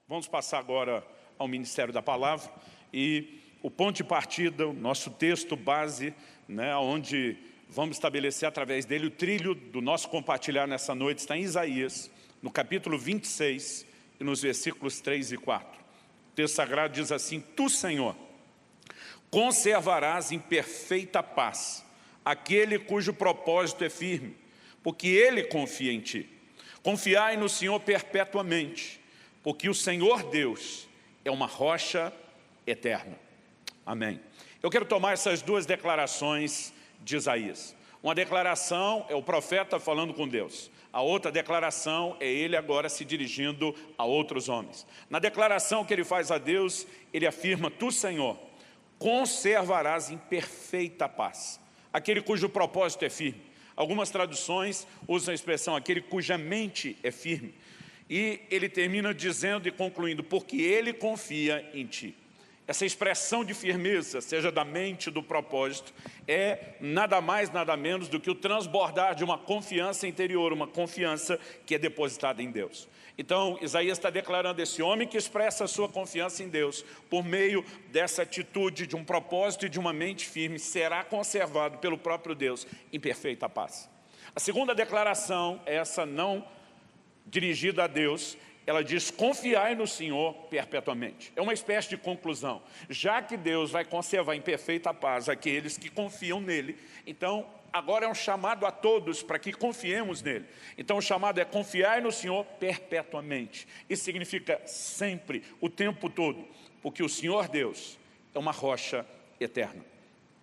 Vamos passar agora ao Ministério da Palavra e o ponto de partida, o nosso texto base, onde vamos estabelecer através dele o trilho do nosso compartilhar nessa noite, está em Isaías, no capítulo 26 e nos versículos 3 e 4. O texto sagrado diz assim: Tu, Senhor, conservarás em perfeita paz aquele cujo propósito é firme, porque ele confia em ti. Confiai no Senhor perpetuamente, porque o Senhor Deus é uma rocha eterna. Amém. Eu quero tomar essas duas declarações de Isaías. Uma declaração é o profeta falando com Deus. A outra declaração é ele agora se dirigindo a outros homens. Na declaração que ele faz a Deus, ele afirma: Tu, Senhor, conservarás em perfeita paz aquele cujo propósito é firme. Algumas traduções usam a expressão aquele cuja mente é firme. E ele termina dizendo e concluindo: porque ele confia em ti. Essa expressão de firmeza, seja da mente, do propósito, é nada mais, nada menos do que o transbordar de uma confiança interior, uma confiança que é depositada em Deus. Então, Isaías está declarando esse homem que expressa a sua confiança em Deus, por meio dessa atitude de um propósito e de uma mente firme, será conservado pelo próprio Deus em perfeita paz. A segunda declaração, essa não dirigida a Deus, ela diz: confiai no Senhor perpetuamente. É uma espécie de conclusão. Já que Deus vai conservar em perfeita paz aqueles que confiam nele, então agora é um chamado a todos para que confiemos nele. Então o chamado é: confiai no Senhor perpetuamente. Isso significa sempre, o tempo todo, porque o Senhor Deus é uma rocha eterna.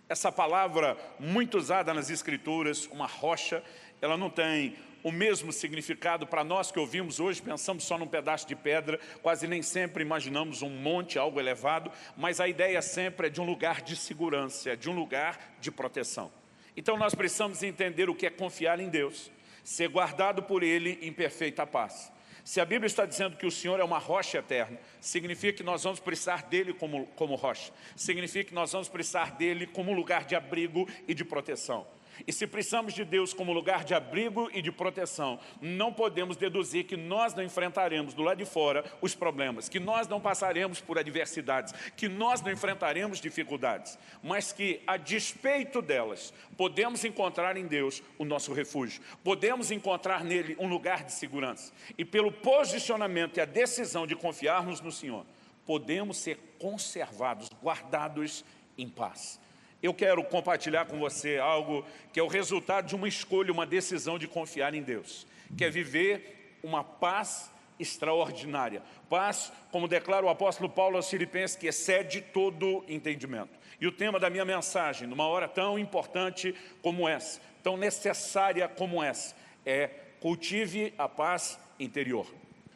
Essa palavra muito usada nas Escrituras, uma rocha, ela não tem o mesmo significado para nós que ouvimos hoje. Pensamos só num pedaço de pedra, quase nem sempre imaginamos um monte, algo elevado, mas a ideia sempre é de um lugar de segurança, é de um lugar de proteção. Então nós precisamos entender o que é confiar em Deus, ser guardado por Ele em perfeita paz. Se a Bíblia está dizendo que o Senhor é uma rocha eterna, significa que nós vamos precisar dEle como rocha, significa que nós vamos precisar dEle como lugar de abrigo e de proteção. E se precisamos de Deus como lugar de abrigo e de proteção, não podemos deduzir que nós não enfrentaremos do lado de fora os problemas, que nós não passaremos por adversidades, que nós não enfrentaremos dificuldades, mas que, a despeito delas, podemos encontrar em Deus o nosso refúgio, podemos encontrar nele um lugar de segurança. E pelo posicionamento e a decisão de confiarmos no Senhor, podemos ser conservados, guardados em paz. Eu quero compartilhar com você algo que é o resultado de uma escolha, uma decisão de confiar em Deus, que é viver uma paz extraordinária. Paz, como declara o apóstolo Paulo aos Filipenses, que excede todo entendimento. E o tema da minha mensagem, numa hora tão importante como essa, tão necessária como essa, é: cultive a paz interior.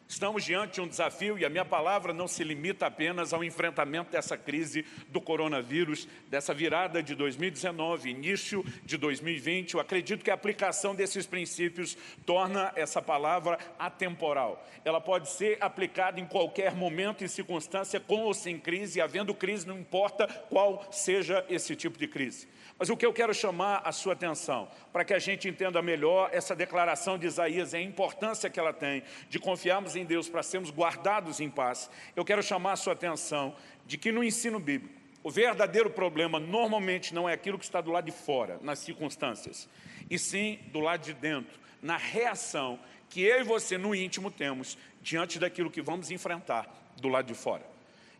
Estamos diante de um desafio e a minha palavra não se limita apenas ao enfrentamento dessa crise do coronavírus, dessa virada de 2019, início de 2020. Eu acredito que a aplicação desses princípios torna essa palavra atemporal. Ela pode ser aplicada em qualquer momento e circunstância, com ou sem crise, e havendo crise, não importa qual seja esse tipo de crise. Mas o que eu quero chamar a sua atenção, para que a gente entenda melhor essa declaração de Isaías e a importância que ela tem de confiarmos em Deus para sermos guardados em paz, eu quero chamar a sua atenção de que no ensino bíblico, o verdadeiro problema normalmente não é aquilo que está do lado de fora, nas circunstâncias, e sim do lado de dentro, na reação que eu e você no íntimo temos diante daquilo que vamos enfrentar do lado de fora.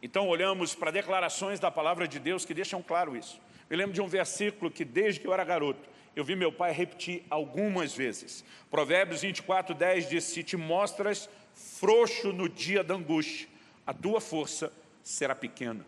Então olhamos para declarações da palavra de Deus que deixam claro isso. Eu lembro de um versículo que desde que eu era garoto, eu vi meu pai repetir algumas vezes. Provérbios 24:10 diz: se te mostras frouxo no dia da angústia, a tua força será pequena.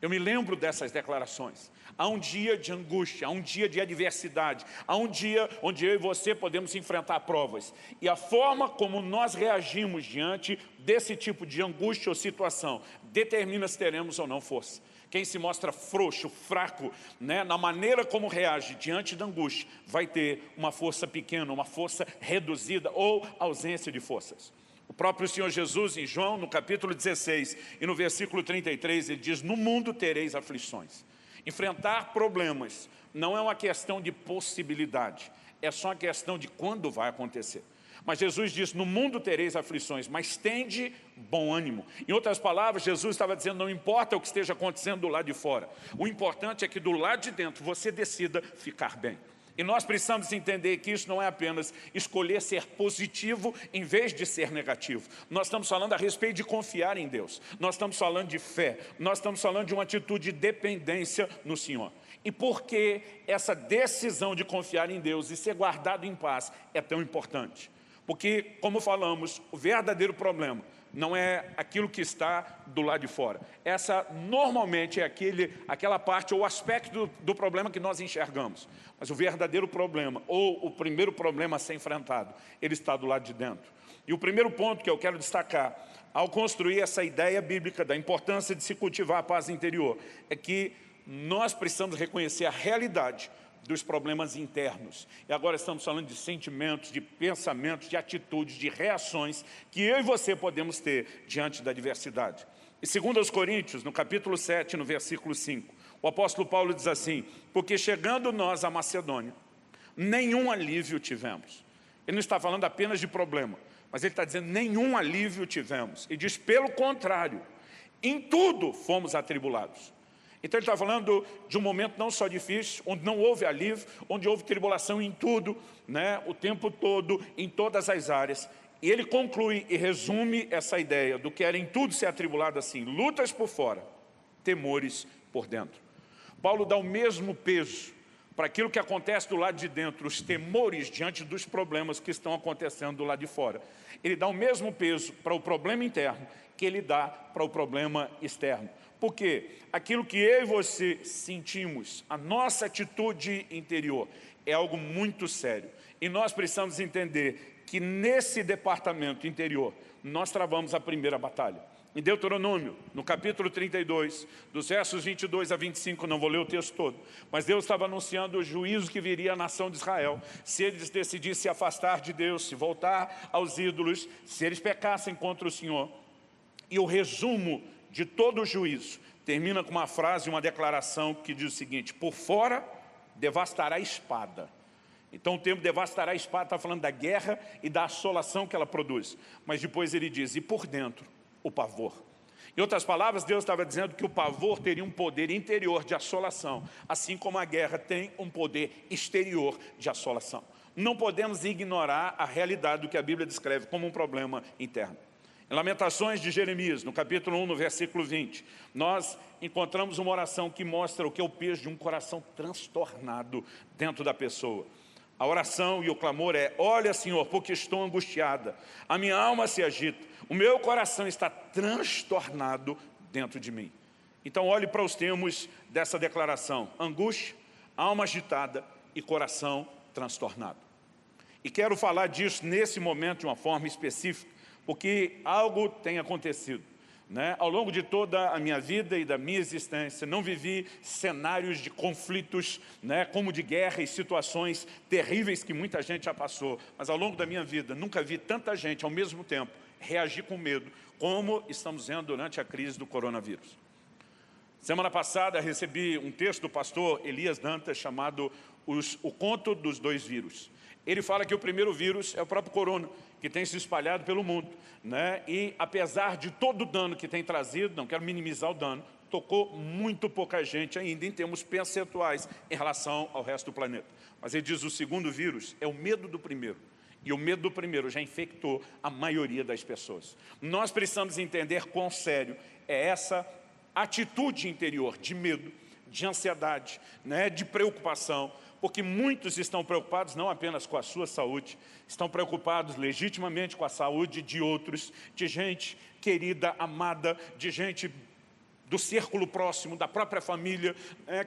Eu me lembro dessas declarações. Há um dia de angústia, há um dia de adversidade, há um dia onde eu e você podemos enfrentar provas. E a forma como nós reagimos diante desse tipo de angústia ou situação determina se teremos ou não força. Quem se mostra frouxo, fraco, na maneira como reage diante da angústia, vai ter uma força pequena, uma força reduzida ou ausência de forças. O próprio Senhor Jesus, em João, no capítulo 16 e no versículo 33, ele diz: no mundo tereis aflições. Enfrentar problemas não é uma questão de possibilidade, é só uma questão de quando vai acontecer. Mas Jesus disse, no mundo tereis aflições, mas tende bom ânimo. Em outras palavras, Jesus estava dizendo, não importa o que esteja acontecendo do lado de fora. O importante é que do lado de dentro você decida ficar bem. E nós precisamos entender que isso não é apenas escolher ser positivo em vez de ser negativo. Nós estamos falando a respeito de confiar em Deus. Nós estamos falando de fé. Nós estamos falando de uma atitude de dependência no Senhor. E por que essa decisão de confiar em Deus e ser guardado em paz é tão importante? Porque, como falamos, o verdadeiro problema não é aquilo que está do lado de fora. Essa, normalmente, é aquela parte ou aspecto do problema que nós enxergamos. Mas o verdadeiro problema, ou o primeiro problema a ser enfrentado, ele está do lado de dentro. E o primeiro ponto que eu quero destacar, ao construir essa ideia bíblica da importância de se cultivar a paz interior, é que nós precisamos reconhecer a realidade dos problemas internos. E agora estamos falando de sentimentos, de pensamentos, de atitudes, de reações que eu e você podemos ter diante da adversidade. E segundo aos Coríntios, no capítulo 7, no versículo 5, o apóstolo Paulo diz assim, porque chegando nós à Macedônia, nenhum alívio tivemos. Ele não está falando apenas de problema, mas ele está dizendo nenhum alívio tivemos. E diz, pelo contrário, em tudo fomos atribulados. Então ele está falando de um momento não só difícil, onde não houve alívio, onde houve tribulação em tudo, né, o tempo todo, em todas as áreas. E ele conclui e resume essa ideia do que era em tudo ser atribulado assim, lutas por fora, temores por dentro. Paulo dá o mesmo peso para aquilo que acontece do lado de dentro, os temores diante dos problemas que estão acontecendo do lado de fora. Ele dá o mesmo peso para o problema interno que ele dá para o problema externo. Porque aquilo que eu e você sentimos, a nossa atitude interior, é algo muito sério. E nós precisamos entender que nesse departamento interior, nós travamos a primeira batalha. Em Deuteronômio, no capítulo 32, dos versos 22 a 25, não vou ler o texto todo, mas Deus estava anunciando o juízo que viria à nação de Israel, se eles decidissem se afastar de Deus, se voltar aos ídolos, se eles pecassem contra o Senhor. E o resumo de todo o juízo termina com uma frase, uma declaração que diz o seguinte, por fora devastará a espada. Então o termo devastará a espada está falando da guerra e da assolação que ela produz. Mas depois ele diz, e por dentro, o pavor. Em outras palavras, Deus estava dizendo que o pavor teria um poder interior de assolação, assim como a guerra tem um poder exterior de assolação. Não podemos ignorar a realidade do que a Bíblia descreve como um problema interno. Em Lamentações de Jeremias, no capítulo 1, no versículo 20, nós encontramos uma oração que mostra o que é o peso de um coração transtornado dentro da pessoa. A oração e o clamor é, olha, Senhor, porque estou angustiada, a minha alma se agita, o meu coração está transtornado dentro de mim. Então olhe para os termos dessa declaração, angústia, alma agitada e coração transtornado. E quero falar disso nesse momento de uma forma específica, porque algo tem acontecido. Ao longo de toda a minha vida e da minha existência, não vivi cenários de conflitos, como de guerra e situações terríveis que muita gente já passou. Mas ao longo da minha vida, nunca vi tanta gente ao mesmo tempo reagir com medo, como estamos vendo durante a crise do coronavírus. Semana passada recebi um texto do pastor Elias Dantas chamado O Conto dos Dois Vírus. Ele fala que o primeiro vírus é o próprio corona, que tem se espalhado pelo mundo. E apesar de todo o dano que tem trazido, não quero minimizar o dano, tocou muito pouca gente ainda em termos percentuais em relação ao resto do planeta. Mas ele diz que o segundo vírus é o medo do primeiro. E o medo do primeiro já infectou a maioria das pessoas. Nós precisamos entender quão sério é essa atitude interior de medo, de ansiedade, de preocupação, porque muitos estão preocupados não apenas com a sua saúde, estão preocupados legitimamente com a saúde de outros, de gente querida, amada, de gente do círculo próximo, da própria família,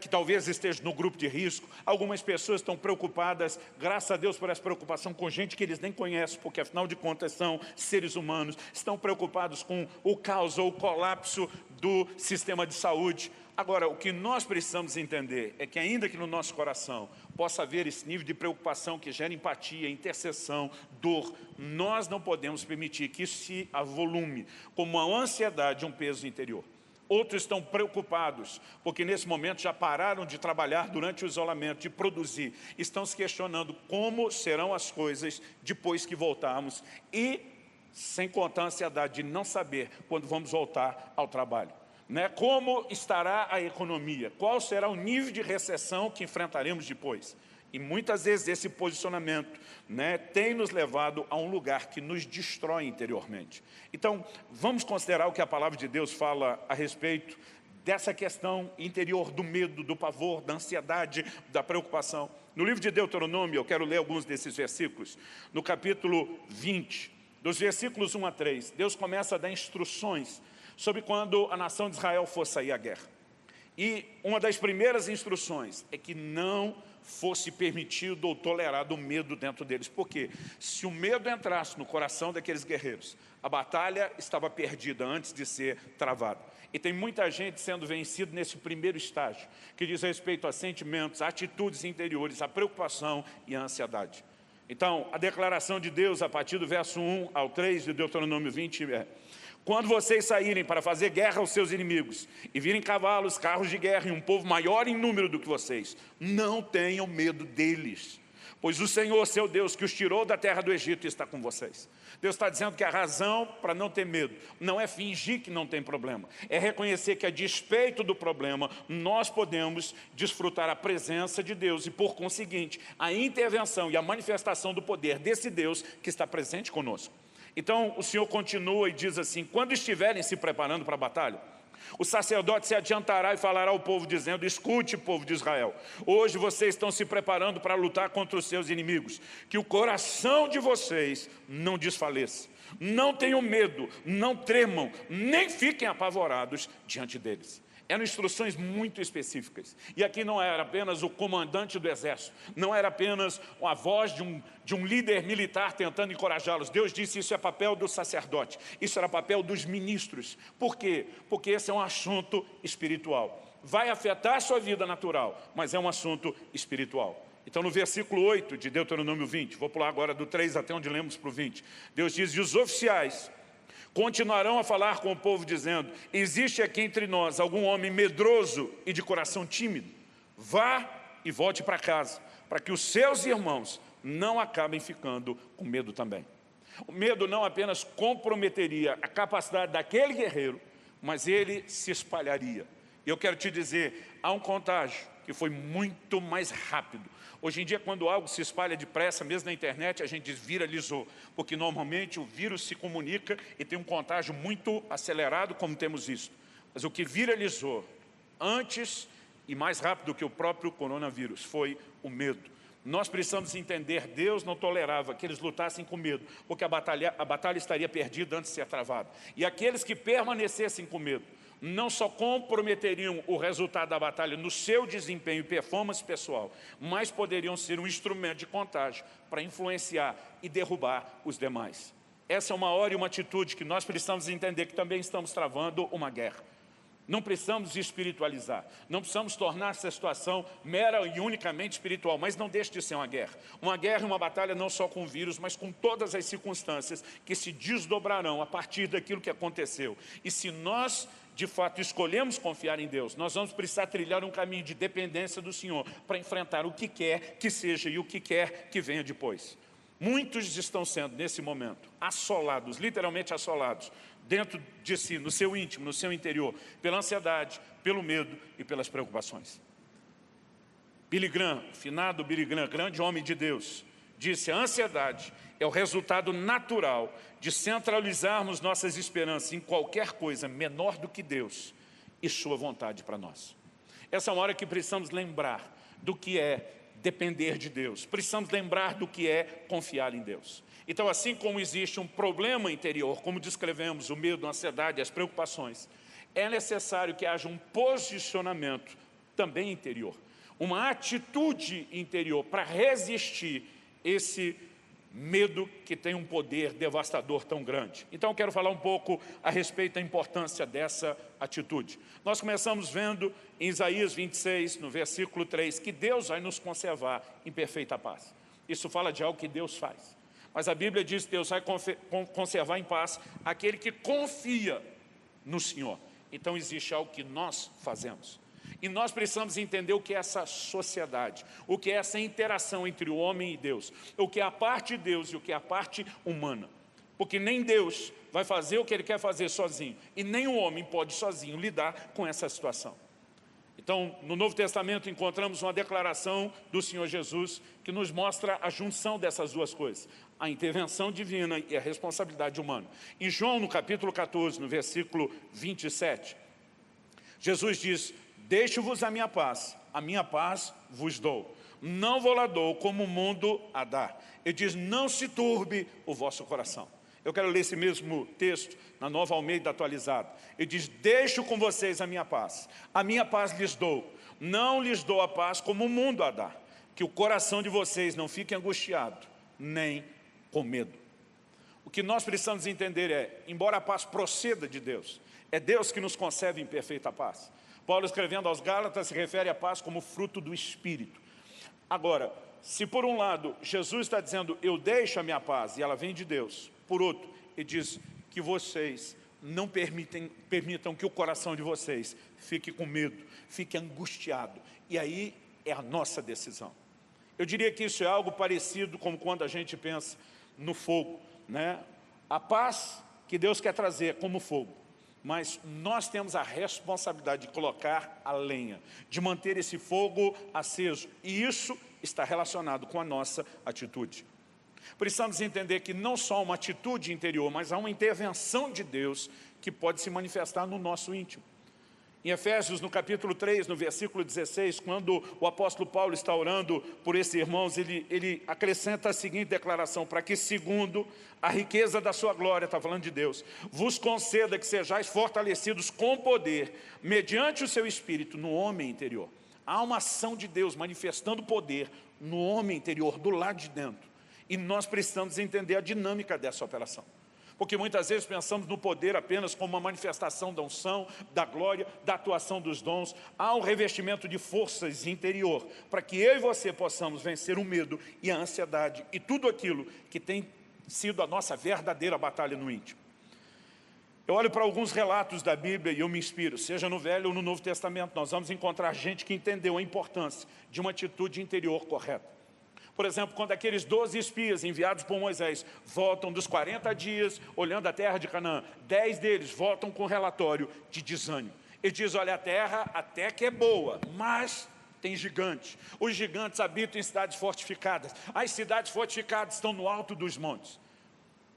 que talvez esteja no grupo de risco. Algumas pessoas estão preocupadas, graças a Deus por essa preocupação, com gente que eles nem conhecem, porque afinal de contas são seres humanos, estão preocupados com o caos ou o colapso do sistema de saúde. Agora, o que nós precisamos entender é que ainda que no nosso coração possa haver esse nível de preocupação que gera empatia, intercessão, dor, nós não podemos permitir que isso se avolume como uma ansiedade, um peso interior. Outros estão preocupados, porque nesse momento já pararam de trabalhar durante o isolamento, de produzir. Estão se questionando como serão as coisas depois que voltarmos e sem contar a ansiedade de não saber quando vamos voltar ao trabalho. Como estará a economia? Qual será o nível de recessão que enfrentaremos depois? E muitas vezes esse posicionamento tem nos levado a um lugar que nos destrói interiormente. Então, vamos considerar o que a palavra de Deus fala a respeito dessa questão interior do medo, do pavor, da ansiedade, da preocupação. No livro de Deuteronômio, eu quero ler alguns desses versículos. No capítulo 20, dos versículos 1 a 3, Deus começa a dar instruções sobre quando a nação de Israel for sair à guerra. E uma das primeiras instruções é que não fosse permitido ou tolerado o medo dentro deles. Por quê? Se o medo entrasse no coração daqueles guerreiros, a batalha estava perdida antes de ser travada. E tem muita gente sendo vencida nesse primeiro estágio, que diz respeito a sentimentos, a atitudes interiores, a preocupação e a ansiedade. Então, a declaração de Deus, a partir do verso 1 ao 3 de Deuteronômio 20 é: quando vocês saírem para fazer guerra aos seus inimigos e virem cavalos, carros de guerra e um povo maior em número do que vocês, não tenham medo deles, pois o Senhor, seu Deus, que os tirou da terra do Egito, está com vocês. Deus está dizendo que a razão para não ter medo não é fingir que não tem problema, é reconhecer que, a despeito do problema, nós podemos desfrutar a presença de Deus e, por conseguinte, a intervenção e a manifestação do poder desse Deus que está presente conosco. Então, o Senhor continua e diz assim: quando estiverem se preparando para a batalha, o sacerdote se adiantará e falará ao povo, dizendo: escute, povo de Israel, hoje vocês estão se preparando para lutar contra os seus inimigos, que o coração de vocês não desfaleça. Não tenham medo, não tremam, nem fiquem apavorados diante deles. Eram instruções muito específicas. E aqui não era apenas o comandante do exército, não era apenas a voz de um líder militar tentando encorajá-los. Deus disse: isso é papel do sacerdote, isso era papel dos ministros. Por quê? Porque esse é um assunto espiritual. Vai afetar a sua vida natural, mas é um assunto espiritual. Então, no versículo 8 de Deuteronômio 20, vou pular agora do 3 até onde lemos para o 20, Deus diz: e os oficiais continuarão a falar com o povo, dizendo: existe aqui entre nós algum homem medroso e de coração tímido? Vá e volte para casa, para que os seus irmãos não acabem ficando com medo também. O medo não apenas comprometeria a capacidade daquele guerreiro, mas ele se espalharia. E eu quero te dizer, há um contágio que foi muito mais rápido. Hoje em dia, quando algo se espalha depressa, mesmo na internet, a gente diz viralizou, porque normalmente o vírus se comunica e tem um contágio muito acelerado, como temos visto. Mas o que viralizou antes e mais rápido que o próprio coronavírus foi o medo. Nós precisamos entender, Deus não tolerava que eles lutassem com medo, porque a batalha estaria perdida antes de ser travada. E aqueles que permanecessem com medo não só comprometeriam o resultado da batalha no seu desempenho e performance pessoal, mas poderiam ser um instrumento de contágio para influenciar e derrubar os demais. Essa é uma hora e uma atitude que nós precisamos entender, que também estamos travando uma guerra. Não precisamos espiritualizar, não precisamos tornar essa situação mera e unicamente espiritual, mas não deixe de ser uma guerra. Uma guerra e uma batalha não só com o vírus, mas com todas as circunstâncias que se desdobrarão a partir daquilo que aconteceu. E se nós, de fato, escolhemos confiar em Deus, nós vamos precisar trilhar um caminho de dependência do Senhor para enfrentar o que quer que seja e o que quer que venha depois. Muitos estão sendo, nesse momento, assolados, literalmente assolados, dentro de si, no seu íntimo, no seu interior, pela ansiedade, pelo medo e pelas preocupações. Billy Graham, finado Billy Graham, grande homem de Deus, disse: a ansiedade é o resultado natural de centralizarmos nossas esperanças em qualquer coisa menor do que Deus e sua vontade para nós. Essa é uma hora que precisamos lembrar do que é depender de Deus. Precisamos lembrar do que é confiar em Deus. Então, assim como existe um problema interior, como descrevemos, o medo, a ansiedade, as preocupações, é necessário que haja um posicionamento também interior, uma atitude interior para resistir esse medo que tem um poder devastador tão grande. Então, eu quero falar um pouco a respeito da importância dessa atitude. Nós começamos vendo em Isaías 26, no versículo 3, que Deus vai nos conservar em perfeita paz. Isso fala de algo que Deus faz. Mas a Bíblia diz que Deus vai conservar em paz aquele que confia no Senhor. Então existe algo que nós fazemos. E nós precisamos entender o que é essa sociedade, o que é essa interação entre o homem e Deus, o que é a parte de Deus e o que é a parte humana. Porque nem Deus vai fazer o que Ele quer fazer sozinho, e nem o homem pode sozinho lidar com essa situação. Então, no Novo Testamento encontramos uma declaração do Senhor Jesus que nos mostra a junção dessas duas coisas, a intervenção divina e a responsabilidade humana. Em João, no capítulo 14, no versículo 27, Jesus diz: deixo-vos a minha paz vos dou. Não vou lá dou como o mundo a dá. Ele diz: não se turbe o vosso coração. Eu quero ler esse mesmo texto na Nova Almeida atualizada. Ele diz: deixo com vocês a minha paz lhes dou. Não lhes dou a paz como o mundo a dá. Que o coração de vocês não fique angustiado, nem com medo. O que nós precisamos entender é, embora a paz proceda de Deus, é Deus que nos concede em perfeita paz. Paulo, escrevendo aos Gálatas, se refere à paz como fruto do Espírito. Agora, se por um lado Jesus está dizendo, eu deixo a minha paz, e ela vem de Deus, por outro, ele diz que vocês não permitam que o coração de vocês fique com medo, fique angustiado. E aí é a nossa decisão. Eu diria que isso é algo parecido com quando a gente pensa no fogo, né? A paz que Deus quer trazer é como fogo. Mas nós temos a responsabilidade de colocar a lenha, de manter esse fogo aceso. E isso está relacionado com a nossa atitude. Precisamos entender que não só uma atitude interior, mas há uma intervenção de Deus que pode se manifestar no nosso íntimo. Em Efésios, no capítulo 3, no versículo 16, quando o apóstolo Paulo está orando por esses irmãos, ele acrescenta a seguinte declaração: para que segundo a riqueza da sua glória, está falando de Deus, vos conceda que sejais fortalecidos com poder, mediante o seu Espírito, no homem interior. Há uma ação de Deus manifestando poder no homem interior, do lado de dentro. E nós precisamos entender a dinâmica dessa operação. Porque muitas vezes pensamos no poder apenas como uma manifestação da unção, da glória, da atuação dos dons. Há um revestimento de forças interior, para que eu e você possamos vencer o medo e a ansiedade e tudo aquilo que tem sido a nossa verdadeira batalha no íntimo. Eu olho para alguns relatos da Bíblia e eu me inspiro, seja no Velho ou no Novo Testamento, nós vamos encontrar gente que entendeu a importância de uma atitude interior correta. Por exemplo, quando aqueles 12 espias enviados por Moisés voltam dos 40 dias olhando a terra de Canaã, 10 deles voltam com relatório de desânimo. Ele diz, olha, a terra até que é boa, mas tem gigantes. Os gigantes habitam em cidades fortificadas. As cidades fortificadas estão no alto dos montes.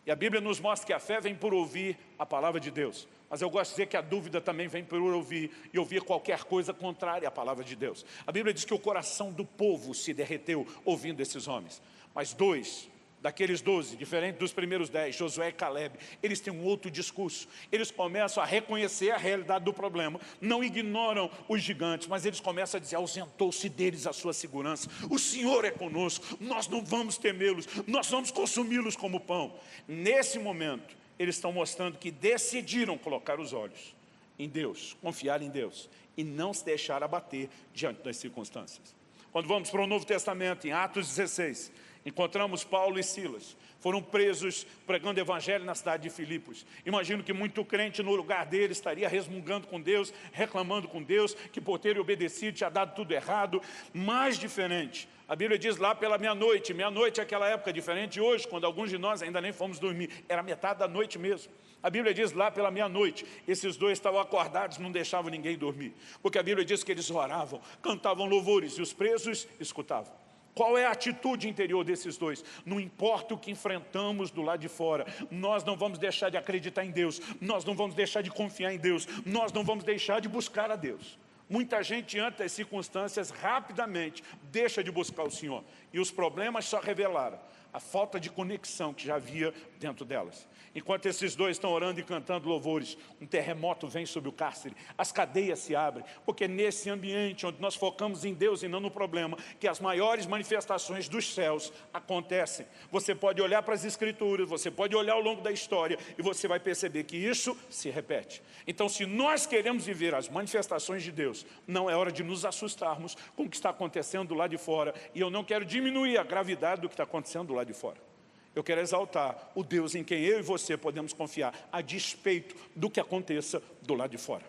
E a Bíblia nos mostra que a fé vem por ouvir a palavra de Deus. Mas eu gosto de dizer que a dúvida também vem por ouvir e ouvir qualquer coisa contrária à palavra de Deus. A Bíblia diz que o coração do povo se derreteu ouvindo esses homens. Mas 2 daqueles 12, diferente dos primeiros 10, Josué e Caleb, eles têm um outro discurso. Eles começam a reconhecer a realidade do problema, não ignoram os gigantes, mas eles começam a dizer, ausentou-se deles a sua segurança. O Senhor é conosco, nós não vamos temê-los, nós vamos consumi-los como pão. Nesse momento, eles estão mostrando que decidiram colocar os olhos em Deus, confiar em Deus e não se deixar abater diante das circunstâncias. Quando vamos para o Novo Testamento, em Atos 16, encontramos Paulo e Silas. Foram presos pregando o evangelho na cidade de Filipos. Imagino que muito crente no lugar dele estaria resmungando com Deus, reclamando com Deus, que por ter obedecido tinha dado tudo errado. Mais diferente, a Bíblia diz lá pela meia-noite. Meia-noite é aquela época diferente de hoje, quando alguns de nós ainda nem fomos dormir. Era metade da noite mesmo. A Bíblia diz lá pela meia-noite, esses dois estavam acordados, não deixavam ninguém dormir. Porque a Bíblia diz que eles oravam, cantavam louvores e os presos escutavam. Qual é a atitude interior desses dois? Não importa o que enfrentamos do lado de fora, nós não vamos deixar de acreditar em Deus, nós não vamos deixar de confiar em Deus, nós não vamos deixar de buscar a Deus. Muita gente, diante das circunstâncias, rapidamente deixa de buscar o Senhor. E os problemas só revelaram a falta de conexão que já havia dentro delas. Enquanto esses dois estão orando e cantando louvores, um terremoto vem sobre o cárcere, as cadeias se abrem, porque nesse ambiente onde nós focamos em Deus e não no problema, que as maiores manifestações dos céus acontecem. Você pode olhar para as Escrituras, você pode olhar ao longo da história e você vai perceber que isso se repete. Então, se nós queremos viver as manifestações de Deus, não é hora de nos assustarmos com o que está acontecendo lá de fora. E eu não quero diminuir a gravidade do que está acontecendo lá de fora. Eu quero exaltar o Deus em quem eu e você podemos confiar, a despeito do que aconteça do lado de fora.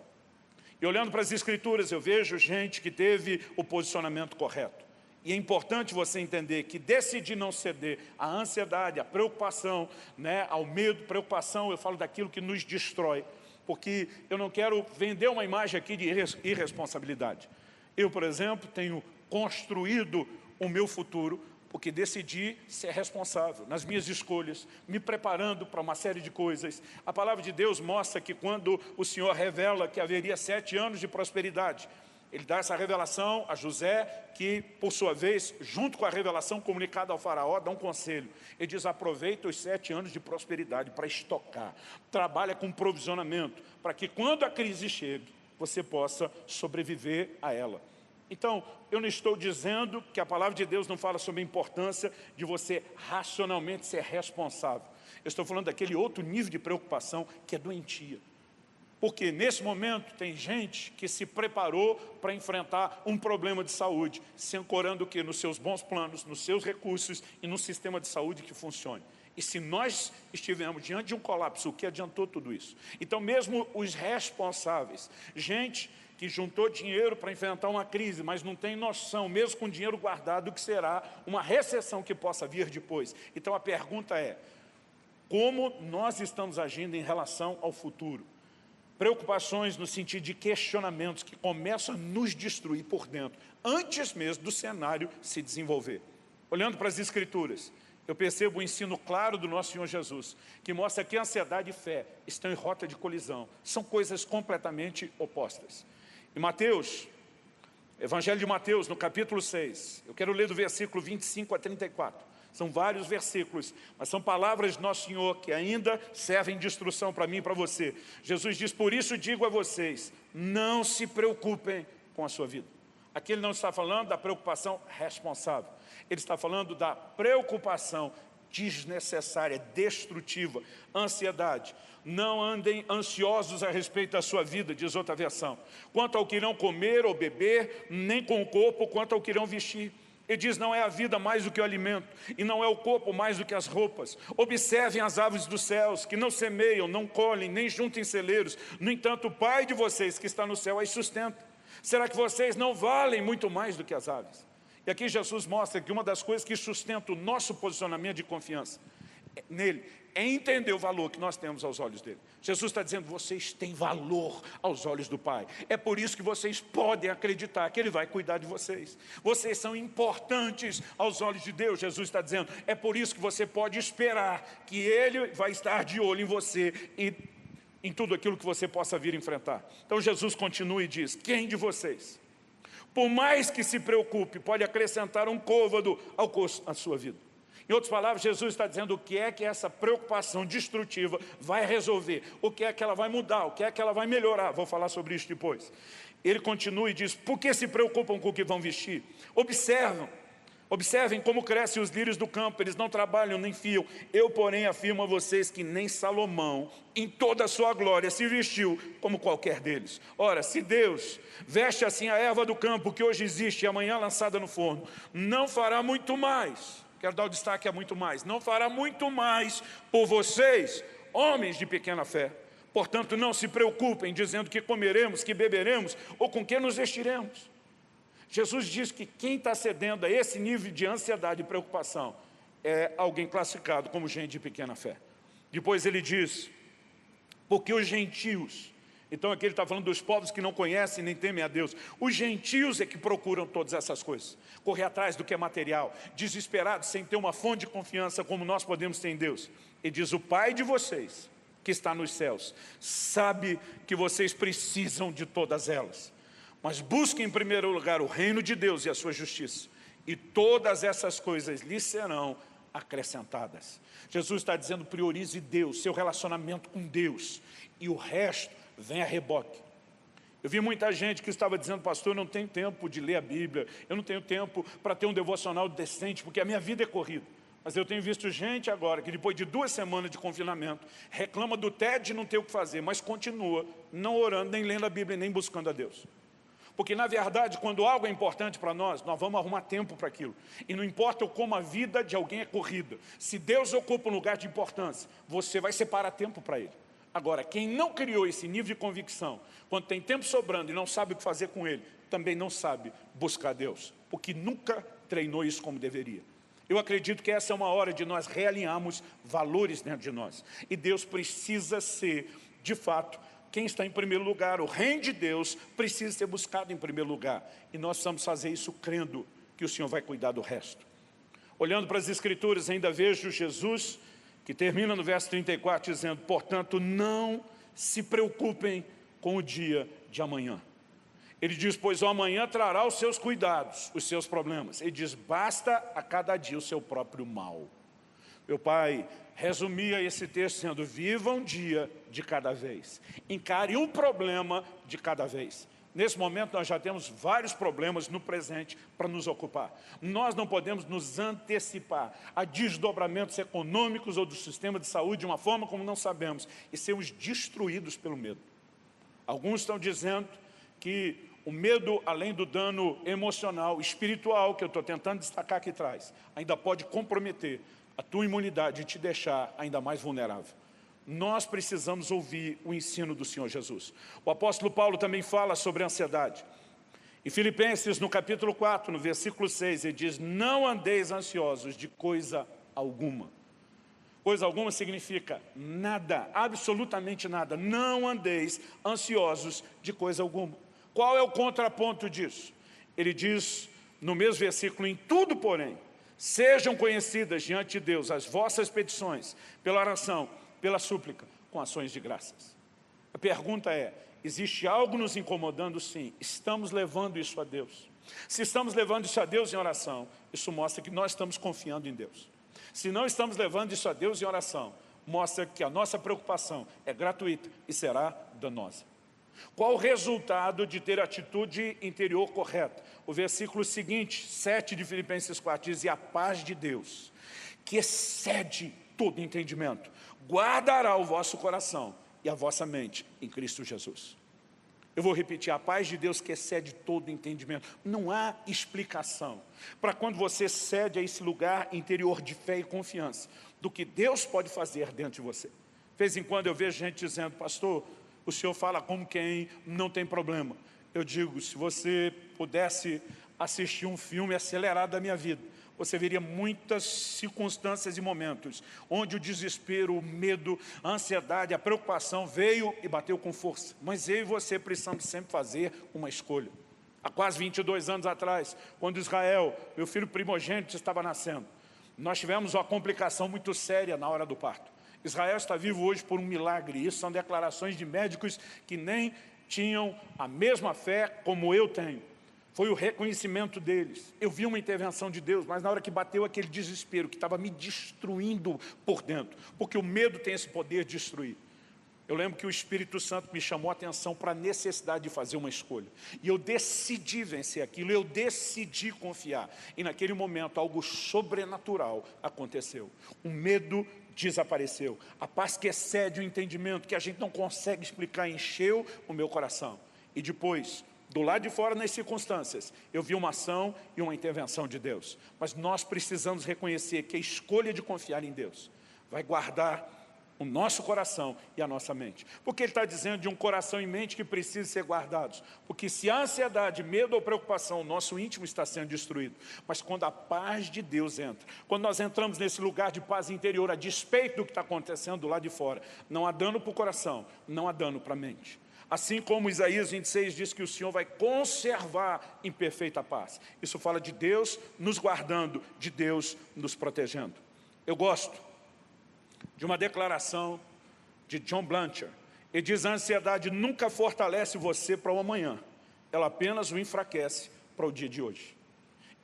E olhando para as Escrituras, eu vejo gente que teve o posicionamento correto. E é importante você entender que decidir não ceder à ansiedade, à preocupação, né, ao medo, preocupação, eu falo daquilo que nos destrói. Porque eu não quero vender uma imagem aqui de irresponsabilidade. Eu, por exemplo, tenho construído o meu futuro porque decidi ser responsável nas minhas escolhas, me preparando para uma série de coisas. A palavra de Deus mostra que quando o Senhor revela que haveria 7 anos de prosperidade, Ele dá essa revelação a José, que, por sua vez, junto com a revelação comunicada ao faraó, dá um conselho. Ele diz, aproveita os 7 anos de prosperidade para estocar. Trabalha com provisionamento, para que quando a crise chegue, você possa sobreviver a ela. Então, eu não estou dizendo que a palavra de Deus não fala sobre a importância de você racionalmente ser responsável. Eu estou falando daquele outro nível de preocupação que é doentia. Porque nesse momento tem gente que se preparou para enfrentar um problema de saúde, se ancorando o quê? Nos seus bons planos, nos seus recursos e num sistema de saúde que funcione. E se nós estivermos diante de um colapso, o que adiantou tudo isso? Então mesmo os responsáveis, gente que juntou dinheiro para enfrentar uma crise, mas não tem noção, mesmo com dinheiro guardado, do que será uma recessão que possa vir depois. Então a pergunta é, como nós estamos agindo em relação ao futuro? Preocupações no sentido de questionamentos que começam a nos destruir por dentro, antes mesmo do cenário se desenvolver. Olhando para as Escrituras, eu percebo o ensino claro do nosso Senhor Jesus, que mostra que ansiedade e fé estão em rota de colisão, são coisas completamente opostas. Em Mateus, Evangelho de Mateus, no capítulo 6, eu quero ler do versículo 25 a 34. São vários versículos, mas são palavras de Nosso Senhor que ainda servem de instrução para mim e para você. Jesus diz, por isso digo a vocês, não se preocupem com a sua vida. Aqui ele não está falando da preocupação responsável. Ele está falando da preocupação desnecessária, destrutiva, ansiedade. Não andem ansiosos a respeito da sua vida, diz outra versão. Quanto ao que irão comer ou beber, nem com o corpo, quanto ao que irão vestir. Ele diz, não é a vida mais do que o alimento, e não é o corpo mais do que as roupas. Observem as aves dos céus, que não semeiam, não colhem, nem juntam em celeiros. No entanto, o Pai de vocês que está no céu as sustenta. Será que vocês não valem muito mais do que as aves? E aqui Jesus mostra que uma das coisas que sustenta o nosso posicionamento de confiança nele é entender o valor que nós temos aos olhos dele. Jesus está dizendo, vocês têm valor aos olhos do Pai. É por isso que vocês podem acreditar que Ele vai cuidar de vocês. Vocês são importantes aos olhos de Deus, Jesus está dizendo. É por isso que você pode esperar que Ele vai estar de olho em você e em tudo aquilo que você possa vir enfrentar. Então Jesus continua e diz, quem de vocês, por mais que se preocupe, pode acrescentar um côvado ao curso da sua vida? Em outras palavras, Jesus está dizendo o que é que essa preocupação destrutiva vai resolver, o que é que ela vai mudar, o que é que ela vai melhorar. Vou falar sobre isso depois. Ele continua e diz, por que se preocupam com o que vão vestir? Observem como crescem os lírios do campo, eles não trabalham nem fiam. Eu, porém, afirmo a vocês que nem Salomão, em toda a sua glória, se vestiu como qualquer deles. Ora, se Deus veste assim a erva do campo, que hoje existe e amanhã lançada no forno, não fará muito mais... Quero dar o destaque a muito mais. Não fará muito mais por vocês, homens de pequena fé. Portanto, não se preocupem dizendo que comeremos, que beberemos ou com que nos vestiremos. Jesus diz que quem está cedendo a esse nível de ansiedade e preocupação é alguém classificado como gente de pequena fé. Depois ele diz, porque os gentios... Então aqui ele está falando dos povos que não conhecem nem temem a Deus. Os gentios é que procuram todas essas coisas. Correr atrás do que é material. Desesperados, sem ter uma fonte de confiança como nós podemos ter em Deus. Ele diz, o Pai de vocês, que está nos céus, sabe que vocês precisam de todas elas. Mas busquem em primeiro lugar o reino de Deus e a sua justiça. E todas essas coisas lhes serão acrescentadas. Jesus está dizendo, priorize Deus, seu relacionamento com Deus. E o resto vem a reboque. Eu vi muita gente que estava dizendo, pastor, eu não tenho tempo de ler a Bíblia, eu não tenho tempo para ter um devocional decente, porque a minha vida é corrida. Mas eu tenho visto gente agora, que depois de 2 semanas de confinamento, reclama do tédio de não ter o que fazer, mas continua não orando, nem lendo a Bíblia, nem buscando a Deus. Porque, na verdade, quando algo é importante para nós vamos arrumar tempo para aquilo. E não importa como a vida de alguém é corrida. Se Deus ocupa um lugar de importância, você vai separar tempo para Ele. Agora, quem não criou esse nível de convicção, quando tem tempo sobrando e não sabe o que fazer com ele, também não sabe buscar Deus, porque nunca treinou isso como deveria. Eu acredito que essa é uma hora de nós realinharmos valores dentro de nós. E Deus precisa ser, de fato, quem está em primeiro lugar. O reino de Deus precisa ser buscado em primeiro lugar. E nós precisamos fazer isso crendo que o Senhor vai cuidar do resto. Olhando para as Escrituras, ainda vejo Jesus, que termina no verso 34, dizendo: portanto, não se preocupem com o dia de amanhã. Ele diz: pois o amanhã trará os seus cuidados, os seus problemas. Ele diz: basta a cada dia o seu próprio mal. Meu pai resumia esse texto dizendo: viva um dia de cada vez. Encare um problema de cada vez. Nesse momento nós já temos vários problemas no presente para nos ocupar. Nós não podemos nos antecipar a desdobramentos econômicos ou do sistema de saúde de uma forma como não sabemos e sermos destruídos pelo medo. Alguns estão dizendo que o medo, além do dano emocional, espiritual, que eu estou tentando destacar aqui atrás, ainda pode comprometer a tua imunidade e te deixar ainda mais vulnerável. Nós precisamos ouvir o ensino do Senhor Jesus. O apóstolo Paulo também fala sobre a ansiedade. Em Filipenses, no capítulo 4, no versículo 6, ele diz: não andeis ansiosos de coisa alguma. Coisa alguma significa nada, absolutamente nada. Não andeis ansiosos de coisa alguma. Qual é o contraponto disso? Ele diz, no mesmo versículo: em tudo, porém, sejam conhecidas diante de Deus as vossas petições, pela oração, pela súplica, com ações de graças. A pergunta é: existe algo nos incomodando? Sim. Estamos levando isso a Deus? Se estamos levando isso a Deus em oração, isso mostra que nós estamos confiando em Deus. Se não estamos levando isso a Deus em oração, mostra que a nossa preocupação é gratuita e será danosa. Qual o resultado de ter a atitude interior correta? O versículo seguinte, 7 de Filipenses 4, diz: e a paz de Deus, que excede todo entendimento, guardará o vosso coração e a vossa mente em Cristo Jesus. Eu vou repetir: a paz de Deus que excede todo entendimento. Não há explicação para quando você cede a esse lugar interior de fé e confiança do que Deus pode fazer dentro de você. De vez em quando eu vejo gente dizendo: pastor, o senhor fala como quem não tem problema. Eu digo: se você pudesse assistir um filme acelerado da minha vida, você veria muitas circunstâncias e momentos onde o desespero, o medo, a ansiedade, a preocupação veio e bateu com força. Mas eu e você precisamos sempre fazer uma escolha. Há quase 22 anos atrás, quando Israel, meu filho primogênito, estava nascendo, nós tivemos uma complicação muito séria na hora do parto. Israel está vivo hoje por um milagre. Isso são declarações de médicos que nem tinham a mesma fé como eu tenho. Foi o reconhecimento deles. Eu vi uma intervenção de Deus, mas na hora que bateu aquele desespero, que estava me destruindo por dentro, porque o medo tem esse poder de destruir. Eu lembro que o Espírito Santo me chamou a atenção para a necessidade de fazer uma escolha. E eu decidi vencer aquilo, eu decidi confiar. E naquele momento algo sobrenatural aconteceu. O medo desapareceu. A paz que excede o entendimento, que a gente não consegue explicar, encheu o meu coração. E depois, do lado de fora, nas circunstâncias, eu vi uma ação e uma intervenção de Deus. Mas nós precisamos reconhecer que a escolha de confiar em Deus vai guardar o nosso coração e a nossa mente. Porque ele está dizendo de um coração e mente que precisam ser guardados. Porque se a ansiedade, medo ou preocupação, o nosso íntimo está sendo destruído. Mas quando a paz de Deus entra, quando nós entramos nesse lugar de paz interior, a despeito do que está acontecendo do lado de fora, não há dano para o coração, não há dano para a mente. Assim como Isaías 26 diz que o Senhor vai conservar em perfeita paz. Isso fala de Deus nos guardando, de Deus nos protegendo. Eu gosto de uma declaração de John Blanchard. Ele diz: a ansiedade nunca fortalece você para o amanhã, ela apenas o enfraquece para o dia de hoje.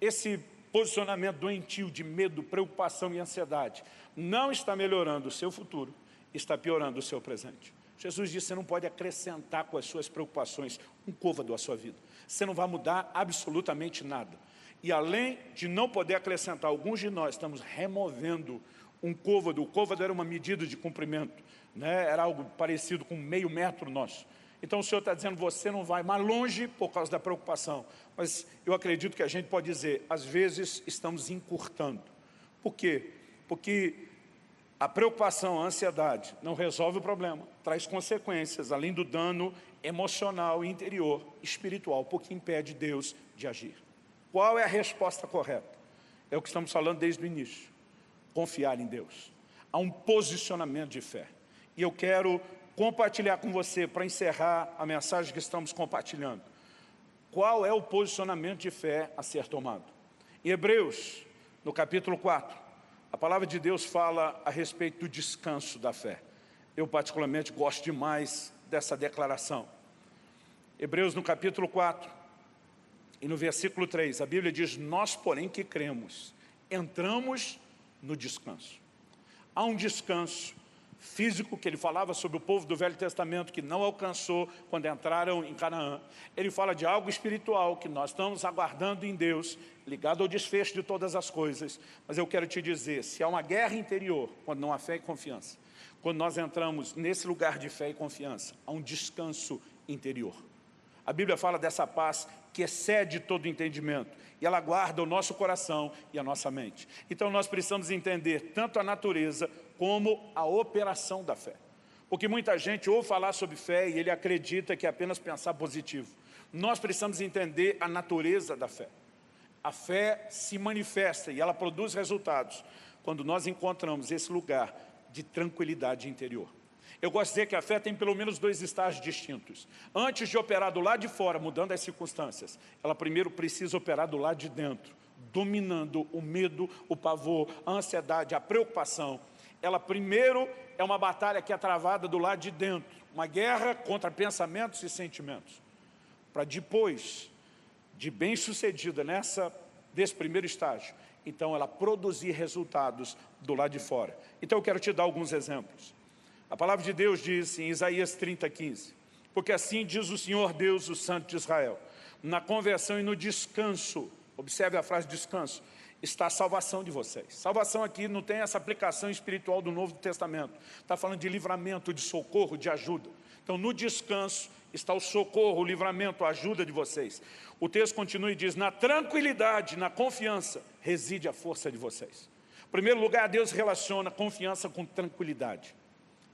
Esse posicionamento doentio de medo, preocupação e ansiedade não está melhorando o seu futuro, está piorando o seu presente. Jesus disse: você não pode acrescentar com as suas preocupações um côvado à sua vida. Você não vai mudar absolutamente nada. E além de não poder acrescentar, alguns de nós estamos removendo um côvado. O côvado era uma medida de comprimento, né? Era algo parecido com meio metro nosso. Então o Senhor está dizendo: você não vai mais longe por causa da preocupação. Mas eu acredito que a gente pode dizer, às vezes estamos encurtando. Por quê? Porque A preocupação, a ansiedade não resolve o problema, traz consequências, além do dano emocional, interior, espiritual, porque impede Deus de agir. Qual é a resposta correta? É o que estamos falando desde o início. Confiar em Deus. Há um posicionamento de fé. E eu quero compartilhar com você, para encerrar a mensagem que estamos compartilhando, qual é o posicionamento de fé a ser tomado. Em Hebreus, no capítulo 4, a palavra de Deus fala a respeito do descanso da fé. Eu particularmente gosto demais dessa declaração. Hebreus no capítulo 4, e no versículo 3, a Bíblia diz: nós, porém, que cremos, entramos no descanso. Há um descanso físico que ele falava sobre o povo do Velho Testamento que não alcançou quando entraram em Canaã. Ele fala de algo espiritual que nós estamos aguardando em Deus, ligado ao desfecho de todas as coisas. Mas eu quero te dizer, se há uma guerra interior, quando não há fé e confiança, quando nós entramos nesse lugar de fé e confiança, há um descanso interior. A Bíblia fala dessa paz que excede todo entendimento, e ela guarda o nosso coração e a nossa mente. Então nós precisamos entender tanto a natureza como a operação da fé. Porque muita gente ouve falar sobre fé e ele acredita que é apenas pensar positivo. Nós precisamos entender a natureza da fé. A fé se manifesta e ela produz resultados quando nós encontramos esse lugar de tranquilidade interior. Eu gosto de dizer que a fé tem pelo menos 2 estágios distintos. Antes de operar do lado de fora, mudando as circunstâncias, ela primeiro precisa operar do lado de dentro, dominando o medo, o pavor, a ansiedade, a preocupação. Ela primeiro é uma batalha que é travada do lado de dentro, uma guerra contra pensamentos e sentimentos. Para depois, de bem-sucedida desse primeiro estágio, então ela produzir resultados do lado de fora. Então eu quero te dar alguns exemplos. A palavra de Deus diz em Isaías 30:15, porque assim diz o Senhor Deus, o Santo de Israel, na conversão e no descanso, observe a frase descanso, está a salvação de vocês. Salvação aqui não tem essa aplicação espiritual do Novo Testamento, está falando de livramento, de socorro, de ajuda. Então no descanso está o socorro, o livramento, a ajuda de vocês. O texto continua e diz, na tranquilidade, na confiança, reside a força de vocês. Em primeiro lugar, Deus relaciona confiança com tranquilidade.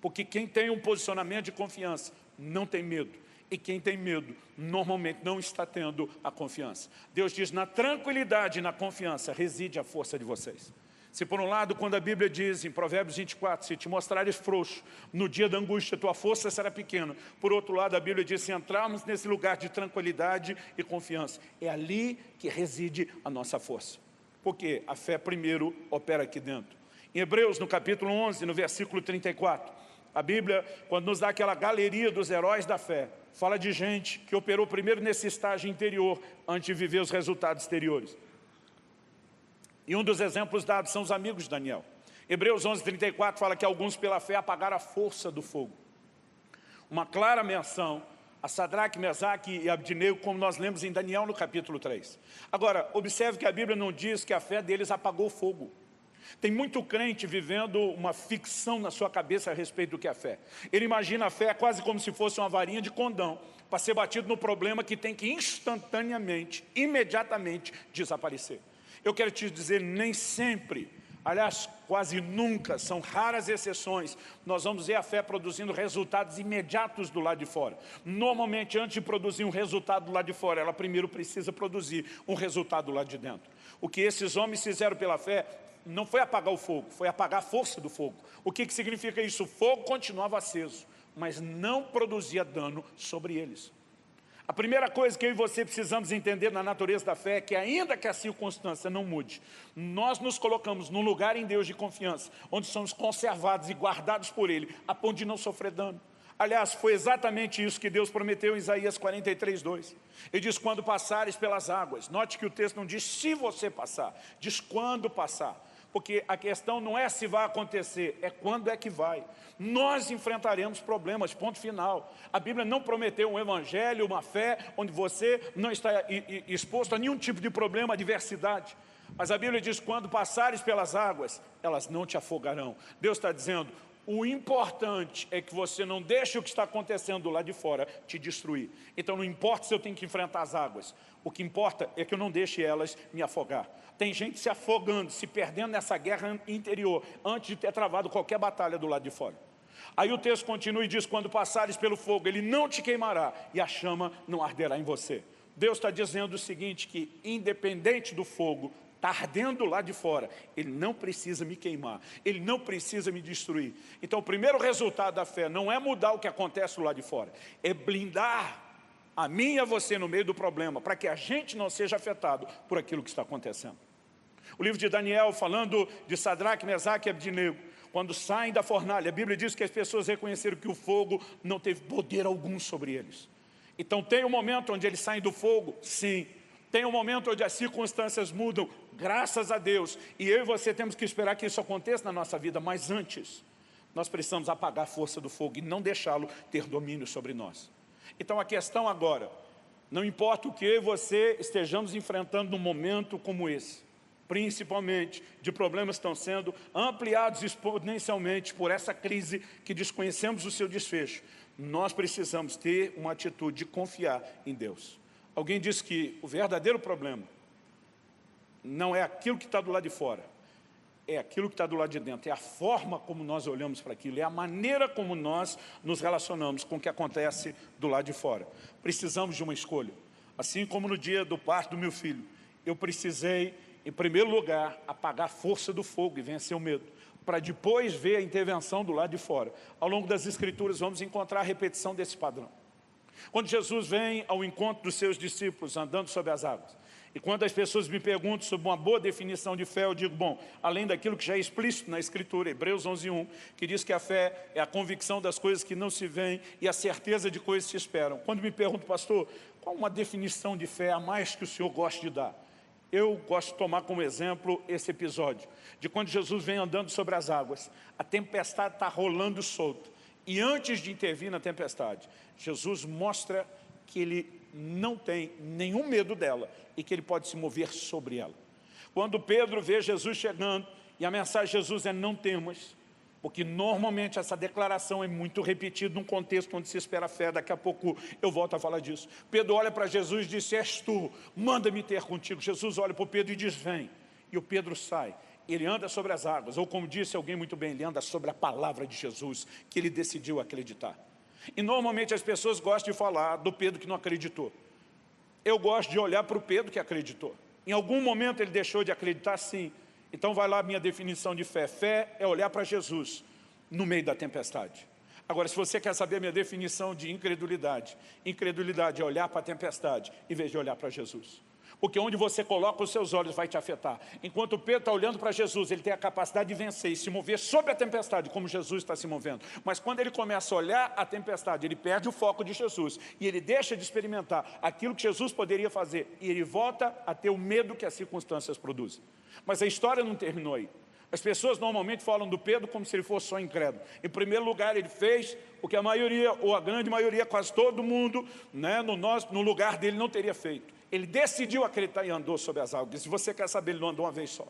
Porque quem tem um posicionamento de confiança não tem medo. E quem tem medo, normalmente não está tendo a confiança. Deus diz, na tranquilidade e na confiança, reside a força de vocês. Se por um lado, quando a Bíblia diz em Provérbios 24, se te mostrares frouxo, no dia da angústia, tua força será pequena. Por outro lado, a Bíblia diz, se entrarmos nesse lugar de tranquilidade e confiança, é ali que reside a nossa força. Porque a fé primeiro opera aqui dentro. Em Hebreus, no capítulo 11, no versículo 34, a Bíblia, quando nos dá aquela galeria dos heróis da fé, fala de gente que operou primeiro nesse estágio interior, antes de viver os resultados exteriores. E um dos exemplos dados são os amigos de Daniel. Hebreus 11:34 fala que alguns pela fé apagaram a força do fogo. Uma clara menção a Sadraque, Mesaque e Abdinego, como nós lemos em Daniel no capítulo 3. Agora, observe que a Bíblia não diz que a fé deles apagou o fogo. Tem muito crente vivendo uma ficção na sua cabeça a respeito do que é a fé. Ele imagina a fé quase como se fosse uma varinha de condão para ser batido no problema que tem que instantaneamente, imediatamente desaparecer. Eu quero te dizer, nem sempre, aliás, quase nunca, são raras exceções, nós vamos ver a fé produzindo resultados imediatos do lado de fora. Normalmente, antes de produzir um resultado do lado de fora, ela primeiro precisa produzir um resultado do lado de dentro. O que esses homens fizeram pela fé não foi apagar o fogo, foi apagar a força do fogo. O que significa isso? O fogo continuava aceso, mas não produzia dano sobre eles. A primeira coisa que eu e você precisamos entender na natureza da fé é que ainda que a circunstância não mude, nós nos colocamos num lugar em Deus de confiança, onde somos conservados e guardados por Ele, a ponto de não sofrer dano. Aliás, foi exatamente isso que Deus prometeu em Isaías 43:2. Ele diz, quando passares pelas águas. Note que o texto não diz se você passar, diz quando passar. Porque a questão não é se vai acontecer, é quando é que vai. Nós enfrentaremos problemas, ponto final. A Bíblia não prometeu um evangelho, uma fé, onde você não está exposto a nenhum tipo de problema, adversidade. Mas a Bíblia diz, quando passares pelas águas, elas não te afogarão. Deus está dizendo, O importante é que você não deixe o que está acontecendo lá de fora te destruir. Então não importa se eu tenho que enfrentar as águas. O que importa é que eu não deixe elas me afogar. Tem gente se afogando, se perdendo nessa guerra interior, antes de ter travado qualquer batalha do lado de fora. Aí o texto continua e diz, quando passares pelo fogo, ele não te queimará e a chama não arderá em você. Deus está dizendo o seguinte, que independente do fogo, está ardendo lá de fora, ele não precisa me queimar, ele não precisa me destruir. Então o primeiro resultado da fé não é mudar o que acontece lá de fora, é blindar a mim e a você no meio do problema, para que a gente não seja afetado por aquilo que está acontecendo. O livro de Daniel, falando de Sadraque, Mesaque e Abdinego, quando saem da fornalha, a Bíblia diz que as pessoas reconheceram que o fogo não teve poder algum sobre eles. Então tem um momento onde eles saem do fogo, sim. Tem um momento onde as circunstâncias mudam, graças a Deus. E eu e você temos que esperar que isso aconteça na nossa vida, mas antes, nós precisamos apagar a força do fogo e não deixá-lo ter domínio sobre nós. Então a questão agora, não importa o que eu e você estejamos enfrentando num momento como esse, principalmente de problemas que estão sendo ampliados exponencialmente por essa crise que desconhecemos o seu desfecho, nós precisamos ter uma atitude de confiar em Deus. Alguém disse que o verdadeiro problema não é aquilo que está do lado de fora, é aquilo que está do lado de dentro, é a forma como nós olhamos para aquilo, é a maneira como nós nos relacionamos com o que acontece do lado de fora. Precisamos de uma escolha. Assim como no dia do parto do meu filho, eu precisei, em primeiro lugar, apagar a força do fogo e vencer o medo, para depois ver a intervenção do lado de fora. Ao longo das Escrituras vamos encontrar a repetição desse padrão. Quando Jesus vem ao encontro dos seus discípulos andando sobre as águas, e quando as pessoas me perguntam sobre uma boa definição de fé, eu digo, bom, além daquilo que já é explícito na Escritura, Hebreus 11:1, que diz que a fé é a convicção das coisas que não se veem e a certeza de coisas que se esperam. Quando me perguntam, pastor, qual uma definição de fé a mais que o senhor gosta de dar? Eu gosto de tomar como exemplo esse episódio, de quando Jesus vem andando sobre as águas, a tempestade está rolando solto, e antes de intervir na tempestade, Jesus mostra que ele não tem nenhum medo dela e que ele pode se mover sobre ela. Quando Pedro vê Jesus chegando, e a mensagem de Jesus é não temas, porque normalmente essa declaração é muito repetida num contexto onde se espera fé, daqui a pouco eu volto a falar disso. Pedro olha para Jesus e diz, és tu, manda-me ter contigo. Jesus olha para o Pedro e diz, vem. E o Pedro sai. Ele anda sobre as águas, ou como disse alguém muito bem, ele anda sobre a palavra de Jesus, que ele decidiu acreditar. E normalmente as pessoas gostam de falar do Pedro que não acreditou. Eu gosto de olhar para o Pedro que acreditou. Em algum momento ele deixou de acreditar, sim. Então vai lá a minha definição de fé. Fé é olhar para Jesus no meio da tempestade. Agora, se você quer saber a minha definição de incredulidade, incredulidade é olhar para a tempestade em vez de olhar para Jesus. Porque onde você coloca os seus olhos vai te afetar. Enquanto Pedro está olhando para Jesus, ele tem a capacidade de vencer e se mover sobre a tempestade, como Jesus está se movendo. Mas quando ele começa a olhar a tempestade, ele perde o foco de Jesus e ele deixa de experimentar aquilo que Jesus poderia fazer e ele volta a ter o medo que as circunstâncias produzem. Mas a história não terminou aí. As pessoas normalmente falam do Pedro como se ele fosse só incrédulo. Em primeiro lugar, ele fez o que a maioria, ou a grande maioria, quase todo mundo, né, no lugar dele não teria feito. Ele decidiu acreditar e andou sobre as águas. Se você quer saber, ele não andou uma vez só.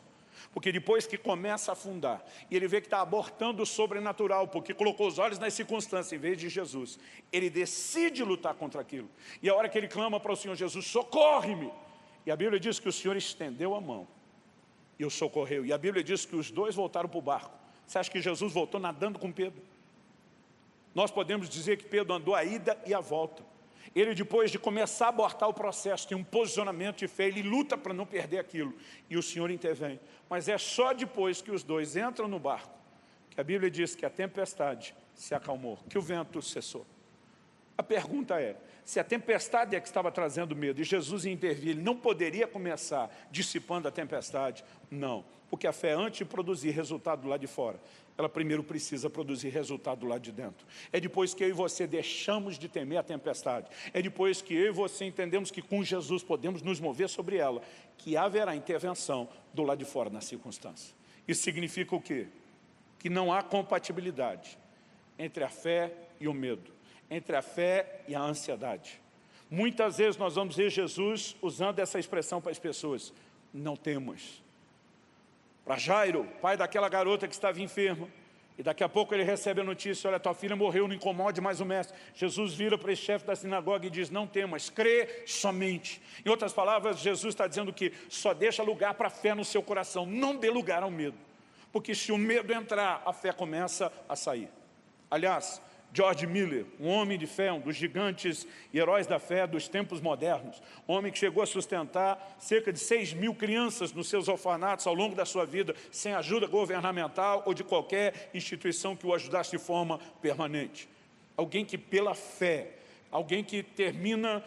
Porque depois que começa a afundar, e ele vê que está abortando o sobrenatural, porque colocou os olhos nas circunstâncias em vez de Jesus, ele decide lutar contra aquilo. E a hora que ele clama para o Senhor Jesus, socorre-me! E a Bíblia diz que o Senhor estendeu a mão e o socorreu. E a Bíblia diz que os dois voltaram para o barco. Você acha que Jesus voltou nadando com Pedro? Nós podemos dizer que Pedro andou a ida e a volta. Ele, depois de começar a abortar o processo, tem um posicionamento de fé, ele luta para não perder aquilo. E o Senhor intervém. Mas é só depois que os dois entram no barco, que a Bíblia diz que a tempestade se acalmou, que o vento cessou. A pergunta é, se a tempestade é que estava trazendo medo e Jesus ia intervir, ele não poderia começar dissipando a tempestade? Não, porque a fé, antes de produzir resultado do lado de fora, ela primeiro precisa produzir resultado do lado de dentro. É depois que eu e você deixamos de temer a tempestade, é depois que eu e você entendemos que com Jesus podemos nos mover sobre ela, que haverá intervenção do lado de fora na circunstância. Isso significa o quê? Que não há compatibilidade entre a fé e o medo, entre a fé e a ansiedade. Muitas vezes nós vamos ver Jesus usando essa expressão para as pessoas, não temas. Para Jairo, pai daquela garota que estava enferma, E daqui a pouco ele recebe a notícia, olha, tua filha morreu, não incomode mais o mestre. Jesus vira para esse chefe da sinagoga e diz, não temas, crê somente. Em outras palavras, Jesus está dizendo que só deixa lugar para a fé no seu coração, não dê lugar ao medo. Porque se o medo entrar, a fé começa a sair. Aliás, George Miller, um homem de fé, um dos gigantes e heróis da fé dos tempos modernos, um homem que chegou a sustentar cerca de 6.000 crianças nos seus orfanatos ao longo da sua vida, sem ajuda governamental ou de qualquer instituição que o ajudasse de forma permanente. Alguém que pela fé, alguém que termina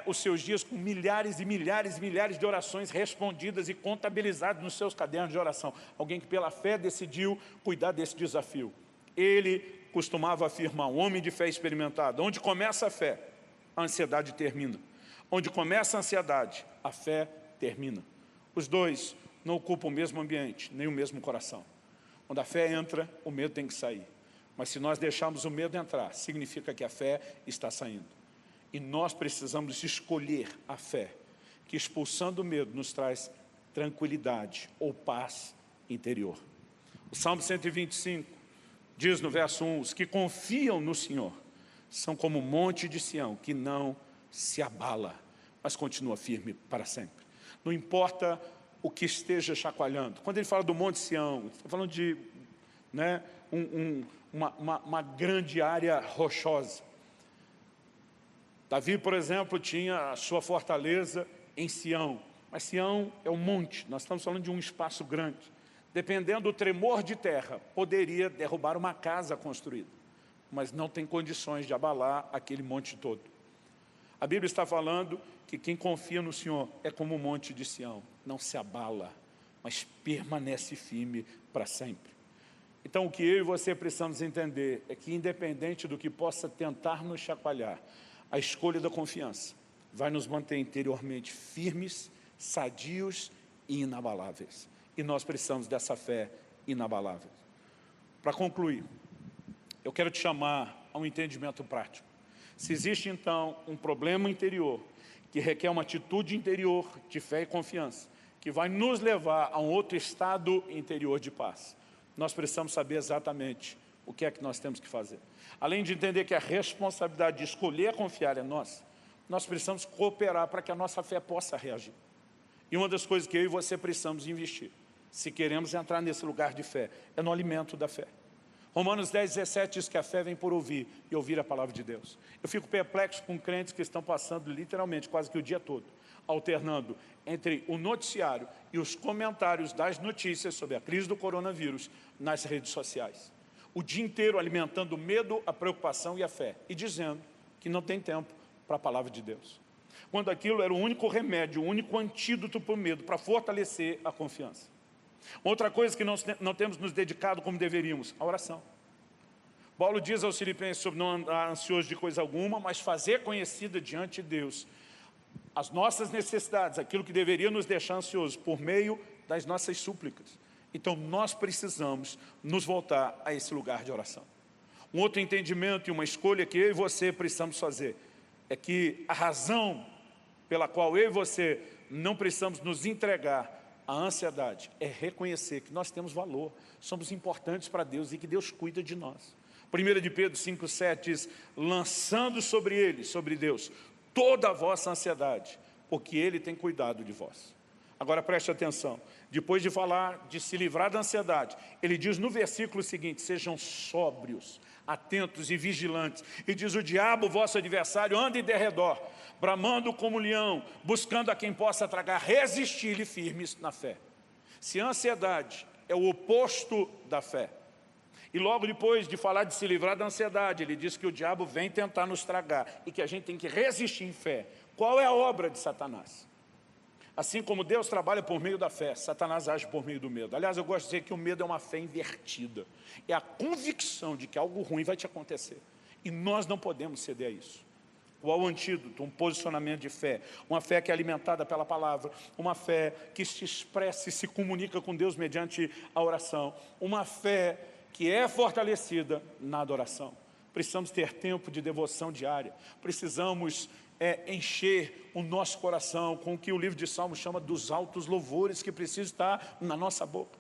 os seus dias com milhares e milhares e milhares de orações respondidas e contabilizadas nos seus cadernos de oração. Alguém que pela fé decidiu cuidar desse desafio. Ele costumava afirmar, um homem de fé experimentado, onde começa a fé, a ansiedade termina. Onde começa a ansiedade, a fé termina. Os dois não ocupam o mesmo ambiente, nem o mesmo coração. Quando a fé entra, o medo tem que sair. Mas se nós deixarmos o medo entrar, significa que a fé está saindo. E nós precisamos escolher a fé, que expulsando o medo nos traz tranquilidade ou paz interior. O Salmo 125 diz no verso 1, os que confiam no Senhor são como o monte de Sião, que não se abala, mas continua firme para sempre. Não importa o que esteja chacoalhando. Quando ele fala do monte Sião, ele está falando de uma grande área rochosa. Davi, por exemplo, tinha a sua fortaleza em Sião, mas Sião é um monte, nós estamos falando de um espaço grande. Dependendo do tremor de terra, poderia derrubar uma casa construída, mas não tem condições de abalar aquele monte todo. A Bíblia está falando que quem confia no Senhor é como o monte de Sião, não se abala, mas permanece firme para sempre. Então o que eu e você precisamos entender é que independente do que possa tentar nos chacoalhar, a escolha da confiança vai nos manter interiormente firmes, sadios e inabaláveis. E nós precisamos dessa fé inabalável. Para concluir, eu quero te chamar a um entendimento prático. Se existe, então, um problema interior que requer uma atitude interior de fé e confiança, que vai nos levar a um outro estado interior de paz, nós precisamos saber exatamente o que é que nós temos que fazer. Além de entender que a responsabilidade de escolher confiar é nossa, nós precisamos cooperar para que a nossa fé possa reagir. E uma das coisas que eu e você precisamos investir, se queremos entrar nesse lugar de fé, é no alimento da fé. Romanos 10:17 diz que a fé vem por ouvir e ouvir a palavra de Deus. Eu fico perplexo com crentes que estão passando literalmente quase que o dia todo, alternando entre o noticiário e os comentários das notícias sobre a crise do coronavírus nas redes sociais. O dia inteiro alimentando o medo, a preocupação e a fé, e dizendo que não tem tempo para a palavra de Deus. Quando aquilo era o único remédio, o único antídoto para o medo, para fortalecer a confiança. Outra coisa que nós não temos nos dedicado como deveríamos, a oração. Paulo diz aos Filipenses sobre não andar ansioso de coisa alguma, mas fazer conhecida diante de Deus as nossas necessidades, aquilo que deveria nos deixar ansiosos, por meio das nossas súplicas. Então nós precisamos nos voltar a esse lugar de oração. Um outro entendimento e uma escolha que eu e você precisamos fazer é que a razão pela qual eu e você não precisamos nos entregar à ansiedade é reconhecer que nós temos valor, somos importantes para Deus e que Deus cuida de nós. 1 de Pedro 5,7 diz, lançando sobre ele, sobre Deus, toda a vossa ansiedade, porque Ele tem cuidado de vós. Agora preste atenção, depois de falar de se livrar da ansiedade, ele diz no versículo seguinte, sejam sóbrios, atentos e vigilantes. E diz, o diabo, vosso adversário, anda em derredor, bramando como leão, buscando a quem possa tragar, resistir-lhe firmes na fé. Se a ansiedade é o oposto da fé, e logo depois de falar de se livrar da ansiedade, ele diz que o diabo vem tentar nos tragar e que a gente tem que resistir em fé. Qual é a obra de Satanás? Assim como Deus trabalha por meio da fé, Satanás age por meio do medo. Aliás, eu gosto de dizer que o medo é uma fé invertida. É a convicção de que algo ruim vai te acontecer. E nós não podemos ceder a isso. Qual o antídoto? Um posicionamento de fé. Uma fé que é alimentada pela palavra. Uma fé que se expressa e se comunica com Deus mediante a oração. Uma fé que é fortalecida na adoração. Precisamos ter tempo de devoção diária. Precisamos encher o nosso coração com o que o livro de Salmos chama dos altos louvores que precisam estar na nossa boca.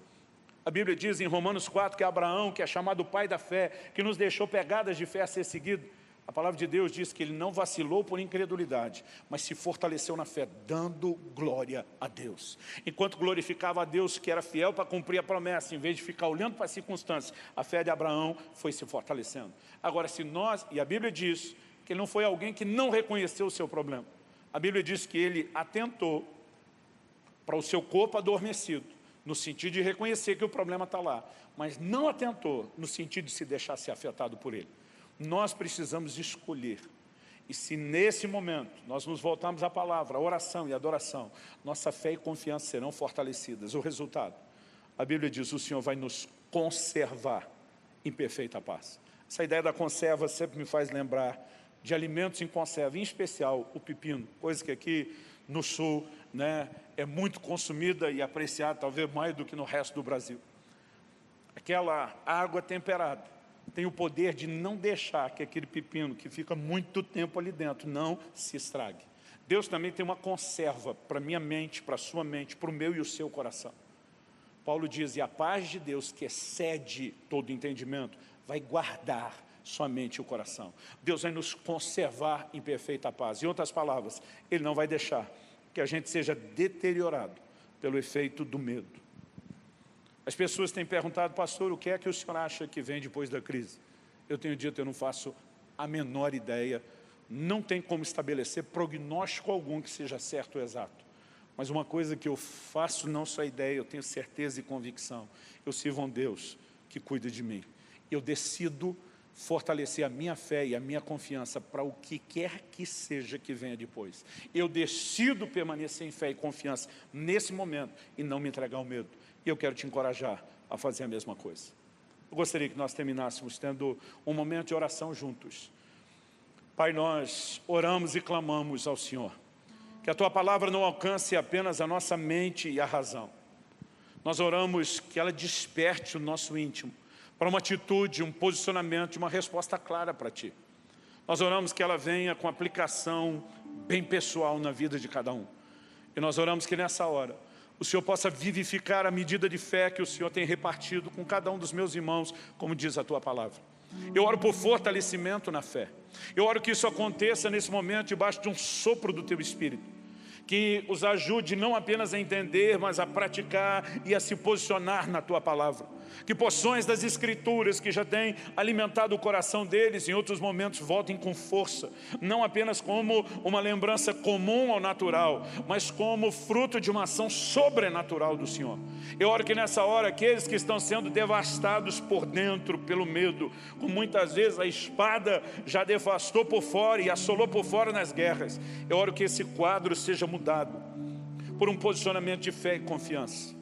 A Bíblia diz em Romanos 4 que Abraão, que é chamado pai da fé, que nos deixou pegadas de fé a ser seguido, a palavra de Deus diz que ele não vacilou por incredulidade, mas se fortaleceu na fé, dando glória a Deus. Enquanto glorificava a Deus, que era fiel para cumprir a promessa, em vez de ficar olhando para as circunstâncias, a fé de Abraão foi se fortalecendo. Agora, se nós, e a Bíblia diz que ele não foi alguém que não reconheceu o seu problema. A Bíblia diz que ele atentou para o seu corpo adormecido, no sentido de reconhecer que o problema está lá, mas não atentou no sentido de se deixar ser afetado por ele. Nós precisamos escolher. E se nesse momento nós nos voltarmos à palavra, à oração e à adoração, nossa fé e confiança serão fortalecidas. O resultado, a Bíblia diz, o Senhor vai nos conservar em perfeita paz. Essa ideia da conserva sempre me faz lembrar de alimentos em conserva, em especial o pepino, coisa que aqui no sul, né, é muito consumida e apreciada, talvez mais do que no resto do Brasil. Aquela água temperada tem o poder de não deixar que aquele pepino que fica muito tempo ali dentro não se estrague. Deus também tem uma conserva para a minha mente, para a sua mente, para o meu e o seu coração. Paulo diz, e a paz de Deus, que excede todo entendimento, vai guardar sua mente e o coração. Deus vai nos conservar em perfeita paz. Em outras palavras, Ele não vai deixar que a gente seja deteriorado pelo efeito do medo. As pessoas têm perguntado, pastor, o que é que o senhor acha que vem depois da crise? Eu tenho dito, eu não faço a menor ideia, não tem como estabelecer prognóstico algum que seja certo ou exato. Mas uma coisa que eu faço não só ideia, eu tenho certeza e convicção. Eu sirvo a um Deus que cuida de mim. Eu decido fortalecer a minha fé e a minha confiança para o que quer que seja que venha depois. Eu decido permanecer em fé e confiança nesse momento e não me entregar ao medo. E eu quero te encorajar a fazer a mesma coisa. Eu gostaria que nós terminássemos tendo um momento de oração juntos. Pai, nós oramos e clamamos ao Senhor. Que a Tua palavra não alcance apenas a nossa mente e a razão. Nós oramos que ela desperte o nosso íntimo para uma atitude, um posicionamento, uma resposta clara para Ti. Nós oramos que ela venha com aplicação bem pessoal na vida de cada um. E nós oramos que nessa hora o Senhor possa vivificar a medida de fé que o Senhor tem repartido com cada um dos meus irmãos, como diz a Tua palavra. Eu oro por fortalecimento na fé. Eu oro que isso aconteça nesse momento debaixo de um sopro do Teu Espírito. Que os ajude não apenas a entender, mas a praticar e a se posicionar na Tua palavra. Que porções das Escrituras que já têm alimentado o coração deles, em outros momentos voltem com força. Não apenas como uma lembrança comum ao natural, mas como fruto de uma ação sobrenatural do Senhor. Eu oro que nessa hora, aqueles que estão sendo devastados por dentro, pelo medo, como muitas vezes a espada já devastou por fora e assolou por fora nas guerras. Eu oro que esse quadro seja mudado por um posicionamento de fé e confiança.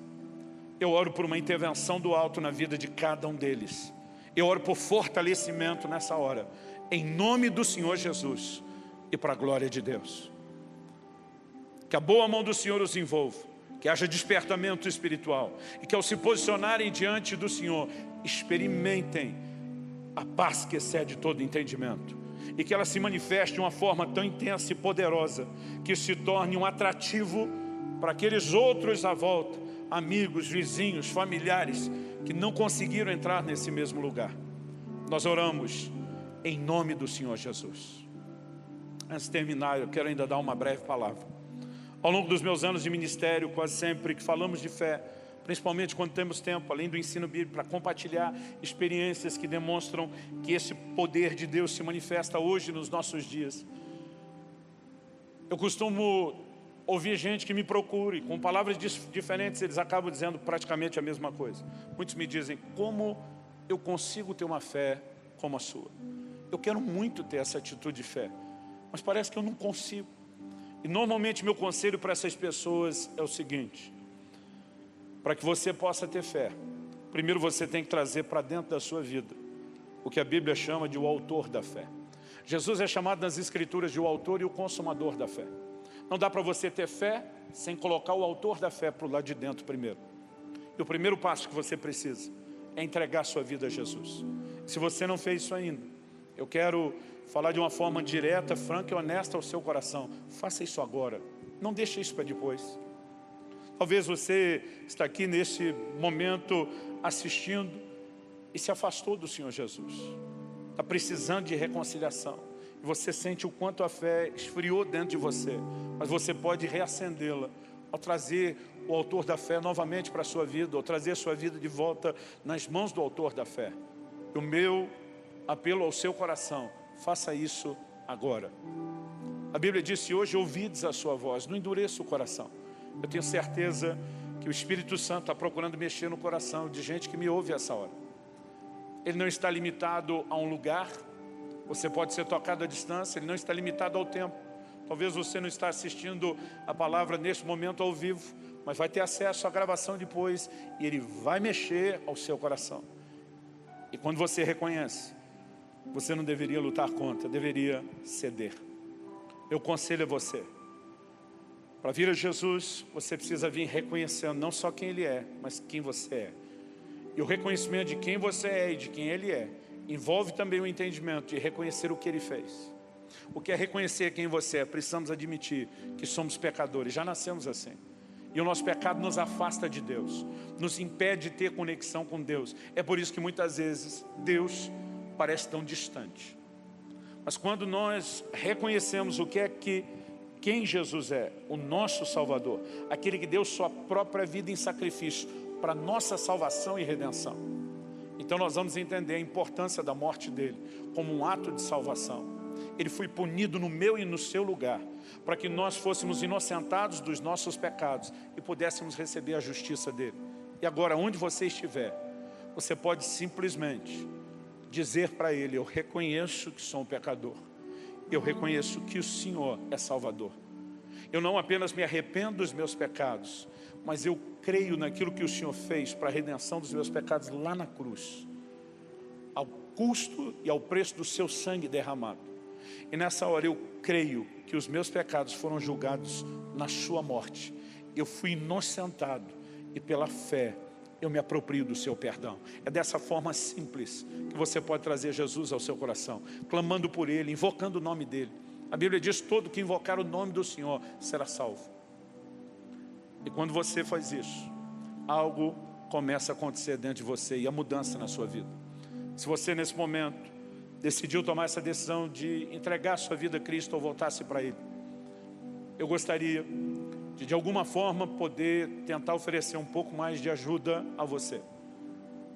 Eu oro por uma intervenção do alto na vida de cada um deles. Eu oro por fortalecimento nessa hora, em nome do Senhor Jesus e para a glória de Deus. Que a boa mão do Senhor os envolva, que haja despertamento espiritual e que ao se posicionarem diante do Senhor, experimentem a paz que excede todo entendimento. E que ela se manifeste de uma forma tão intensa e poderosa que se torne um atrativo para aqueles outros à volta, amigos, vizinhos, familiares, que não conseguiram entrar nesse mesmo lugar. Nós oramos em nome do Senhor Jesus. Antes de terminar, eu quero ainda dar uma breve palavra. Ao longo dos meus anos de ministério, quase sempre que falamos de fé, principalmente quando temos tempo, além do ensino bíblico, para compartilhar experiências que demonstram que esse poder de Deus se manifesta hoje nos nossos dias. Eu costumo ouvir gente que me procure, com palavras diferentes, eles acabam dizendo praticamente a mesma coisa. Muitos me dizem, como eu consigo ter uma fé como a sua? Eu quero muito ter essa atitude de fé, mas parece que eu não consigo. E normalmente meu conselho para essas pessoas é o seguinte: para que você possa ter fé, primeiro você tem que trazer para dentro da sua vida o que a Bíblia chama de o autor da fé. Jesus é chamado nas Escrituras de o autor e o consumador da fé. Não dá para você ter fé sem colocar o autor da fé para o lado de dentro primeiro. E o primeiro passo que você precisa é entregar sua vida a Jesus. Se você não fez isso ainda, eu quero falar de uma forma direta, franca e honesta ao seu coração. Faça isso agora, não deixe isso para depois. Talvez você está aqui nesse momento assistindo e se afastou do Senhor Jesus. Está precisando de reconciliação. E você sente o quanto a fé esfriou dentro de você. Mas você pode reacendê-la ao trazer o autor da fé novamente para a sua vida, ou trazer a sua vida de volta nas mãos do autor da fé. O meu apelo ao seu coração, faça isso agora. A Bíblia diz: se hoje ouvides a sua voz, não endureça o coração. Eu tenho certeza que o Espírito Santo está procurando mexer no coração de gente que me ouve essa hora. Ele não está limitado a um lugar, você pode ser tocado à distância, ele não está limitado ao tempo. Talvez você não está assistindo a palavra neste momento ao vivo, mas vai ter acesso à gravação depois, e ele vai mexer ao seu coração. E quando você reconhece, você não deveria lutar contra, deveria ceder. Eu aconselho a você, para vir a Jesus, você precisa vir reconhecendo não só quem Ele é, mas quem você é. E o reconhecimento de quem você é e de quem Ele é, envolve também o entendimento de reconhecer o que Ele fez. O que é reconhecer quem você é? Precisamos admitir que somos pecadores, já nascemos assim. E o nosso pecado nos afasta de Deus, nos impede de ter conexão com Deus. É por isso que muitas vezes Deus parece tão distante. Mas quando nós reconhecemos o que é que quem Jesus é, o nosso Salvador, aquele que deu sua própria vida em sacrifício para nossa salvação e redenção, então nós vamos entender a importância da morte dele como um ato de salvação. Ele foi punido no meu e no seu lugar, para que nós fôssemos inocentados dos nossos pecados e pudéssemos receber a justiça dele. E agora, onde você estiver, você pode simplesmente dizer para ele: eu reconheço que sou um pecador, eu reconheço que o Senhor é Salvador. Eu não apenas me arrependo dos meus pecados, mas eu creio naquilo que o Senhor fez para a redenção dos meus pecados lá na cruz, ao custo e ao preço do seu sangue derramado. E nessa hora eu creio que os meus pecados foram julgados na sua morte. Eu fui inocentado e pela fé eu me aproprio do seu perdão. É dessa forma simples que você pode trazer Jesus ao seu coração, clamando por Ele, invocando o nome dEle. A Bíblia diz: todo que invocar o nome do Senhor será salvo. E quando você faz isso, algo começa a acontecer dentro de você e a mudança na sua vida. Se você nesse momento decidiu tomar essa decisão de entregar a sua vida a Cristo ou voltar-se para Ele, eu gostaria de alguma forma poder tentar oferecer um pouco mais de ajuda a você.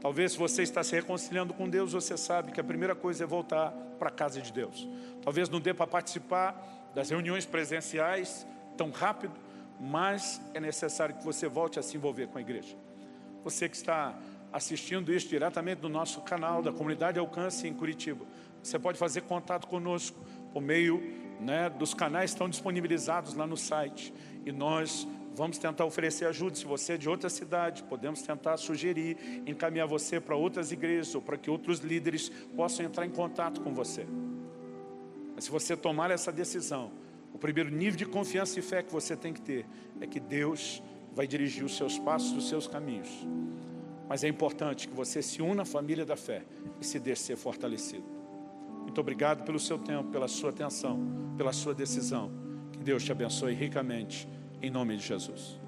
Talvez se você está se reconciliando com Deus, você sabe que a primeira coisa é voltar para a casa de Deus. Talvez não dê para participar das reuniões presenciais tão rápido, mas é necessário que você volte a se envolver com a igreja. Você que está assistindo isso diretamente no nosso canal da Comunidade Alcance em Curitiba, você pode fazer contato conosco por meio dos canais que estão disponibilizados lá no site, e nós vamos tentar oferecer ajuda. Se você é de outra cidade, podemos tentar sugerir, encaminhar você para outras igrejas, ou para que outros líderes possam entrar em contato com você. Mas se você tomar essa decisão, o primeiro nível de confiança e fé que você tem que ter é que Deus vai dirigir os seus passos, os seus caminhos. Mas é importante que você se una à família da fé e se deixe ser fortalecido. Muito obrigado pelo seu tempo, pela sua atenção, pela sua decisão. Que Deus te abençoe ricamente, em nome de Jesus.